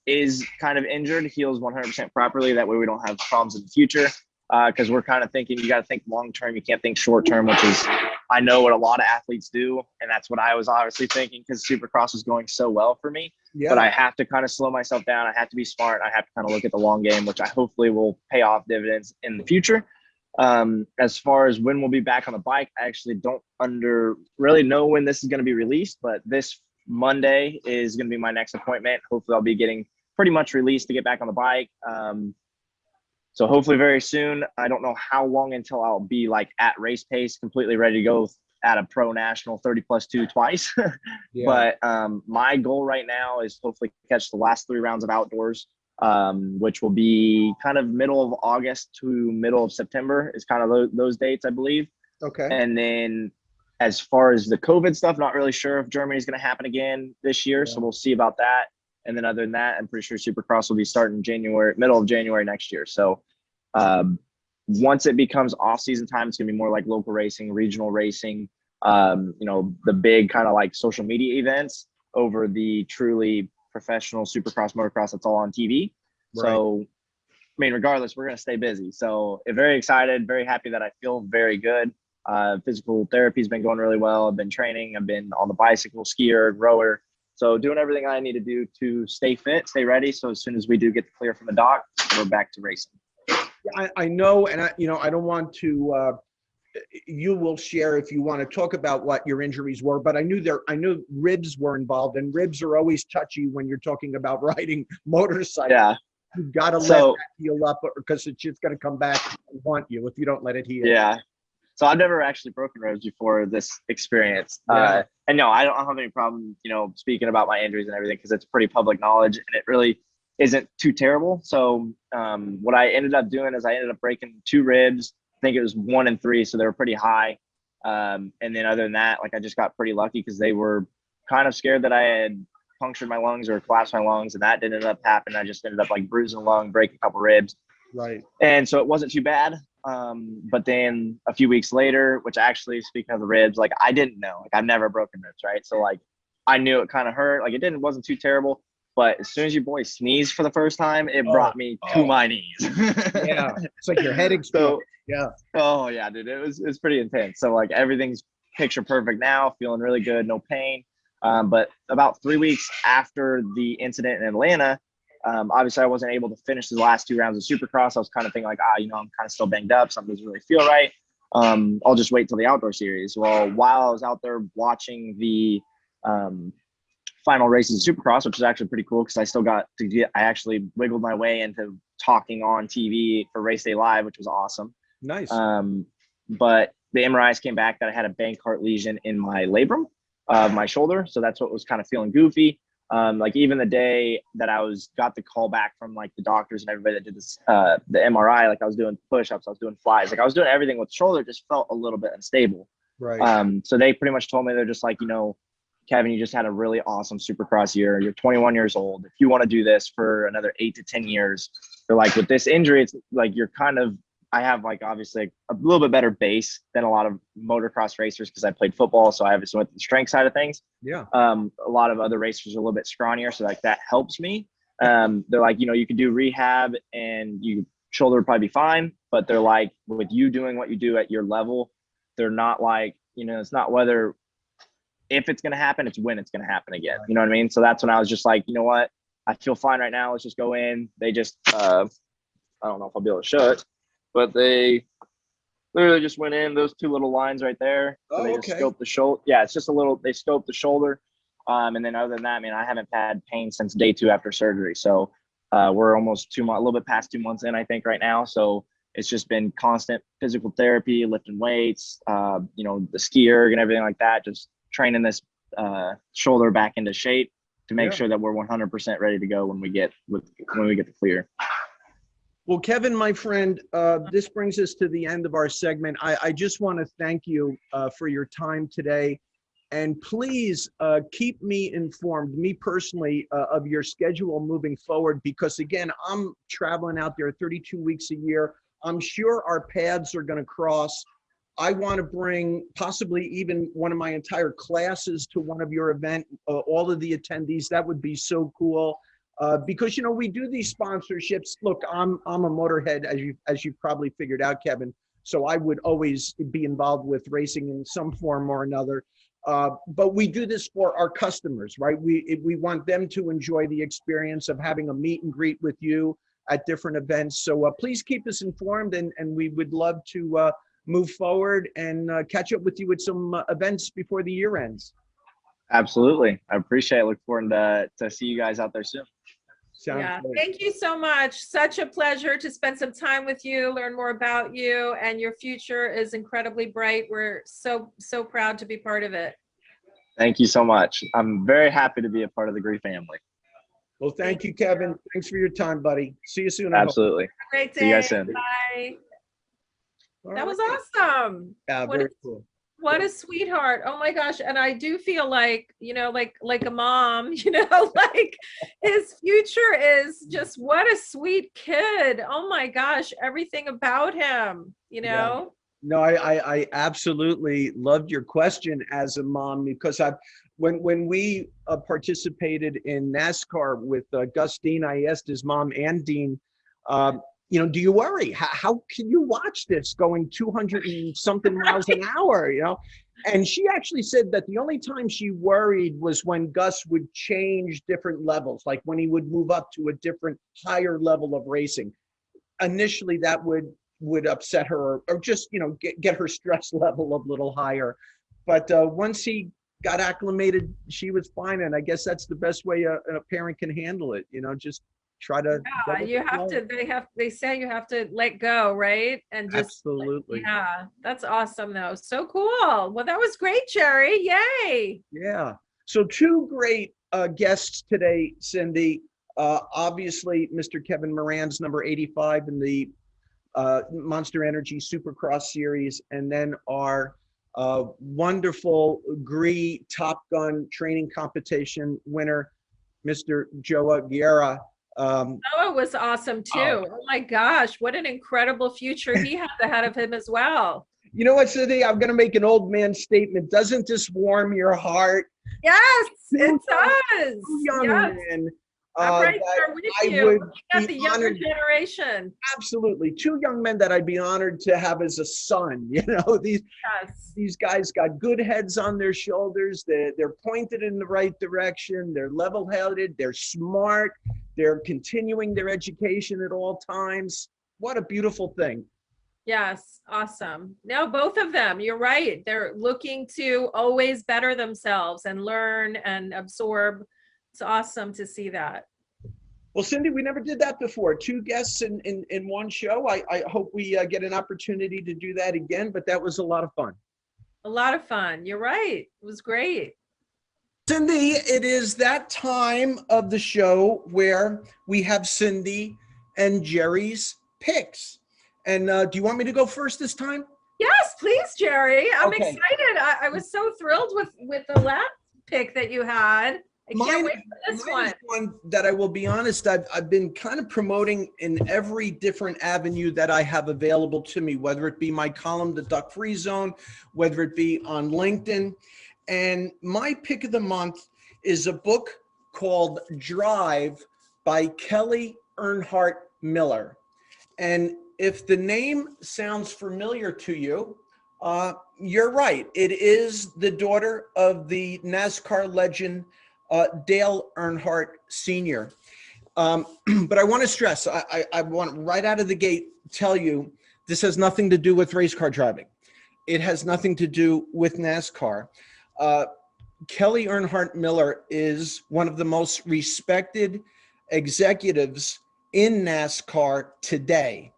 is kind of injured heals 100% properly. That way we don't have problems in the future. Because we're kind of thinking, you got to think long term. You can't think short term, which is, I know what a lot of athletes do, and that's what I was obviously thinking because Supercross was going so well for me. Yeah. But I have to kind of slow myself down. I have to be smart. I have to kind of look at the long game, which I hopefully will pay off dividends in the future. As far as when we'll be back on the bike, I actually don't really know when this is going to be released, but this Monday is going to be my next appointment. Hopefully I'll be getting pretty much released to get back on the bike. So hopefully very soon. I don't know how long until I'll be like at race pace, completely ready to go at a pro national 30+2 twice. Yeah. But my goal right now is hopefully catch the last 3 rounds of outdoors, which will be kind of middle of August to middle of September is kind of those dates, I believe. Okay. And then as far as the COVID stuff, not really sure if Germany is going to happen again this year. Yeah. So we'll see about that. And then other than that, I'm pretty sure Supercross will be starting middle of January next year. So once it becomes off-season time, it's going to be more like local racing, regional racing, you know, the big kind of like social media events over the truly professional Supercross, motocross that's all on TV. Right. So, I mean, regardless, we're going to stay busy. So very excited, very happy that I feel very good. Physical therapy has been going really well. I've been training. I've been on the bicycle, skier, rower. So doing everything I need to do to stay fit, stay ready. So as soon as we do get the clear from the doc, we're back to racing. I know, and I don't want to. You will share if you want to talk about what your injuries were, but I knew ribs were involved, and ribs are always touchy when you're talking about riding motorcycles. Yeah. You gotta let So that heal up, because it's just gonna come back and haunt you if you don't let it heal. yeah. So I've never actually broken ribs before this experience. Yeah. And no, I don't have any problem, speaking about my injuries and everything, because it's pretty public knowledge and it really isn't too terrible. So what I ended up doing is I ended up breaking 2 ribs. I think it was 1 and 3, so they were pretty high. And then other than that, like I just got pretty lucky because they were kind of scared that I had punctured my lungs or collapsed my lungs, and that didn't end up happening. I just ended up like bruising a lung, breaking a couple ribs. Right. And so it wasn't too bad. But then a few weeks later, which actually, speaking of the ribs, like I didn't know, like I've never broken ribs, right? So like I knew it kind of hurt, like wasn't too terrible. But as soon as your boy sneezed for the first time, it brought me to my knees. Yeah, it's like your head exploded. Yeah. Oh yeah, dude, it was pretty intense. So like everything's picture perfect now, feeling really good, no pain. But about 3 weeks after the incident in Atlanta, obviously I wasn't able to finish the last 2 rounds of Supercross. I was kind of thinking like, I'm kind of still banged up. Something doesn't really feel right. I'll just wait till the outdoor series. Well, while I was out there watching the final races of Supercross, which is actually pretty cool because I actually wiggled my way into talking on TV for Race Day Live, which was awesome. Nice. But the MRIs came back that I had a Bankart lesion in my labrum of my shoulder. So that's what was kind of feeling goofy. Like even the day that I got the call back from like the doctors and everybody that did this, the MRI, like I was doing push-ups, I was doing flies, like I was doing everything with the shoulder, just felt a little bit unstable. Right. So they pretty much told me, they're just like, Kevin, you just had a really awesome Supercross year. You're 21 years old. If you want to do this for another 8 to 10 years, they're like, with this injury, it's like I have like obviously a little bit better base than a lot of motocross racers because I played football, so I obviously went to the strength side of things. Yeah. A lot of other racers are a little bit scrawnier, so like that helps me. They're like, you can do rehab and your shoulder would probably be fine, but they're like, with you doing what you do at your level, they're not like, it's not whether if it's going to happen, it's when it's going to happen again. You know what I mean? So that's when I was just like, you know what? I feel fine right now. Let's just go in. They just, I don't know if I'll be able to show it, but they literally just went in those 2 little lines right there. So they just scoped the shoulder. Yeah, it's just they scoped the shoulder. And then other than that, I haven't had pain since day 2 after surgery. So we're almost 2 months, a little bit past 2 months in, I think, right now. So it's just been constant physical therapy, lifting weights, the ski erg and everything like that, just training this shoulder back into shape to make sure that we're 100% ready to go when we get the clear. Well, Kevin, my friend, this brings us to the end of our segment. I just want to thank you for your time today. And please keep me informed, me personally, of your schedule moving forward, because again, I'm traveling out there 32 weeks a year. I'm sure our paths are going to cross. I want to bring possibly even one of my entire classes to one of your event, all of the attendees. That would be so cool. Because, we do these sponsorships. Look, I'm a motorhead, as you probably figured out, Kevin. So I would always be involved with racing in some form or another. But we do this for our customers, right? We want them to enjoy the experience of having a meet and greet with you at different events. So please keep us informed, and we would love to move forward and catch up with you at some events before the year ends. Absolutely. I appreciate it. Look forward to see you guys out there soon. Sounds good. Thank you so much. Such a pleasure to spend some time with you, learn more about you, and your future is incredibly bright. We're so proud to be part of it. Thank you so much. I'm very happy to be a part of the GREE family. Well, thank you, Kevin. Thanks for your time, buddy. See you soon. Absolutely. Great day. See you guys soon. Bye. All That right. was awesome. Yeah, very cool. What a sweetheart. Oh my gosh. And I do feel like, like a mom, like his future is just, what a sweet kid. Oh my gosh. Everything about him, Yeah. No, I absolutely loved your question as a mom, because when we participated in NASCAR with Gus Dean, I asked his mom and Dean, do you worry? How can you watch this going 200 and something miles an hour, And she actually said that the only time she worried was when Gus would change different levels, like when he would move up to a different higher level of racing. Initially, that would upset her, or just, get her stress level a little higher. But once he got acclimated, she was fine. And I guess that's the best way a parent can handle it, just try to. Yeah, you have to, they say you have to let go, right? And just, Absolutely. yeah, that's awesome though. So cool. Well, that was great, Jerry. Yay. Yeah. So two great guests today, Cindy. Obviously, Mr. Kevin Moranz, number 85 in the Monster Energy Supercross Series, and then our wonderful GREE Top Gun training competition winner, Mr. Joao Guerra. Noah was awesome too. Oh my gosh, what an incredible future he has ahead of him as well. You know what, Cindy? I'm going to make an old man statement. Doesn't this warm your heart? Yes, it does. Young yes. men. I'm right there with you. Looking at the younger generation. Absolutely. Two young men that I'd be honored to have as a son. You know, these guys got good heads on their shoulders. They're pointed in the right direction. They're level-headed. They're smart. They're continuing their education at all times. What a beautiful thing. Yes, awesome. No, both of them, you're right. They're looking to always better themselves and learn and absorb. It's awesome to see that. Well, Cindy, we never did that before. Two guests in one show. I hope we get an opportunity to do that again, but that was a lot of fun. A lot of fun. You're right. It was great. Cindy, it is that time of the show where we have Cindy and Jerry's picks. And do you want me to go first this time? Yes, please, Jerry. I'm Okay. excited. I was so thrilled with the last pick that you had. I can't wait for this one. Is one that I will be honest, I've been kind of promoting in every different avenue that I have available to me, whether it be my column, The Duck Free Zone, whether it be on LinkedIn. And my pick of the month is a book called Drive by Kelly Earnhardt Miller. And if the name sounds familiar to you, you're right. It is the daughter of the NASCAR legend, Dale Earnhardt Sr. But I want to stress, I want right out of the gate tell you, this has nothing to do with race car driving. It has nothing to do with NASCAR. Kelly Earnhardt Miller is one of the most respected executives in NASCAR today.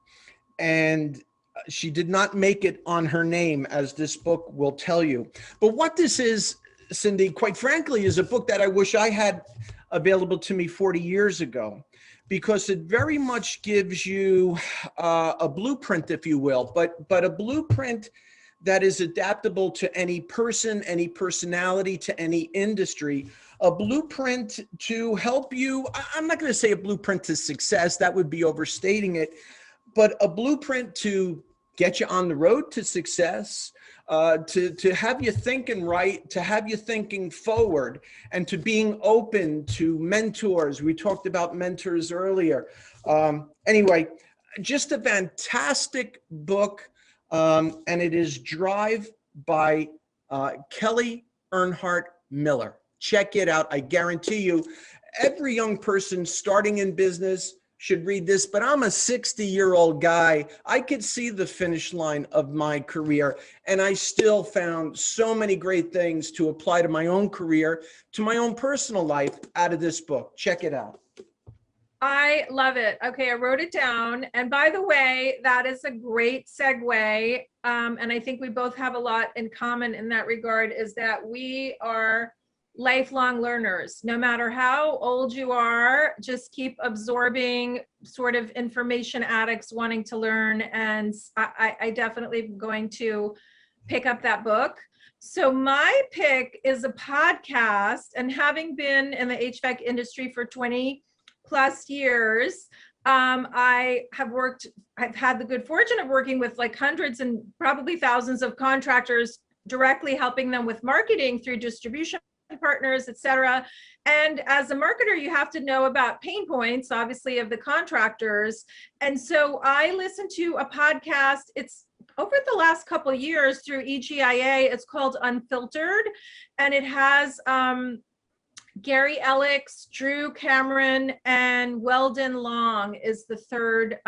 And she did not make it on her name, as this book will tell you. But what this is, Cindy, quite frankly, is a book that I wish I had available to me 40 years ago, because it very much gives you a blueprint, if you will, but a blueprint that is adaptable to any person, any personality, to any industry, a blueprint to help you. I'm not going to say a blueprint to success, that would be overstating it, but a blueprint to get you on the road to success, to have you thinking right, to have you thinking forward, and to being open to mentors. We talked about mentors earlier. Anyway, just a fantastic book. And it is Drive by Kelly Earnhardt Miller. Check it out. I guarantee you, every young person starting in business should read this, but I'm a 60-year-old guy. I could see the finish line of my career, and I still found so many great things to apply to my own career, to my own personal life out of this book. Check it out. I love it. Okay, I wrote it down. And by the way, that is a great segue. And I think we both have a lot in common in that regard, is that we are lifelong learners. No matter how old you are, just keep absorbing, sort of information addicts wanting to learn. And I definitely am going to pick up that book. So my pick is a podcast, and having been in the HVAC industry for 20+ years, I've had the good fortune of working with like hundreds and probably thousands of contractors, directly helping them with marketing through distribution partners, etc. And as a marketer, you have to know about pain points, obviously, of the contractors. And so I listened to a podcast. It's over the last couple of years through EGIA. It's called Unfiltered, and it has Gary Elix, Drew Cameron, and Weldon Long is the third.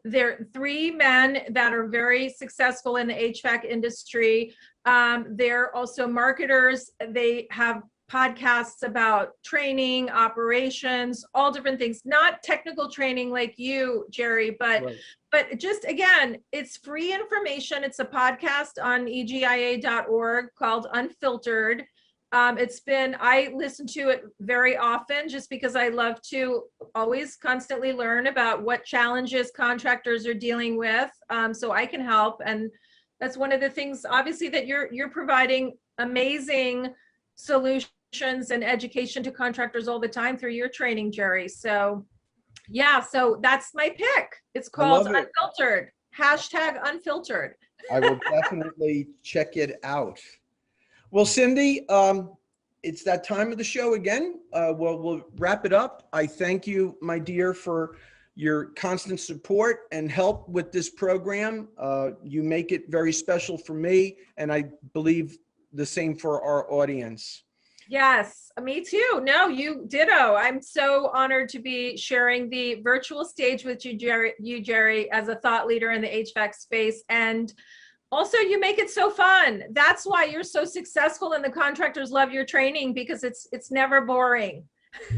They're three men that are very successful in the HVAC industry. They're also marketers. They have podcasts about training, operations, all different things, not technical training like you, Jerry, but Right. but just again, it's free information. It's a podcast on egia.org called Unfiltered. I listen to it very often just because I love to always constantly learn about what challenges contractors are dealing with, so I can help. And that's one of the things, obviously, that you're providing amazing solutions and education to contractors all the time through your training, Jerry. So yeah, so that's my pick. It's called Unfiltered. Hashtag Unfiltered. I will definitely check it out. Well, Cindy, it's that time of the show again. We'll wrap it up. I thank you, my dear, for your constant support and help with this program. You make it very special for me, and I believe the same for our audience. Yes, me too. No, you ditto. I'm so honored to be sharing the virtual stage with you, Jerry, as a thought leader in the HVAC space. And also, you make it so fun. That's why you're so successful, and the contractors love your training, because it's never boring.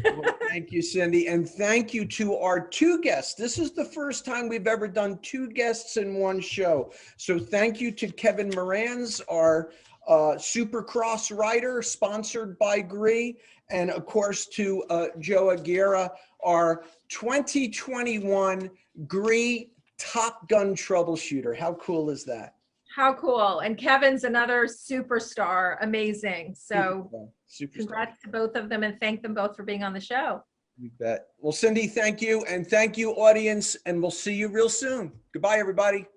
Well, thank you, Cindy. And thank you to our two guests. This is the first time we've ever done two guests in one show. So thank you to Kevin Moranz, our Supercross rider, sponsored by GREE, and of course to Joao Guerra, our 2021 GREE Top Gun troubleshooter. How cool is that? How cool. And Kevin's another superstar. Amazing. So Superstar. Congrats to both of them, and thank them both for being on the show. You bet. Well, Cindy, thank you. And thank you, audience. And we'll see you real soon. Goodbye, everybody.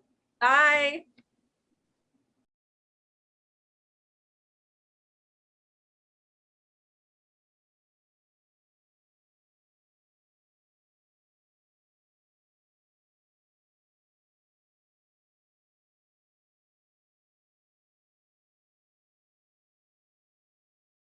Bye.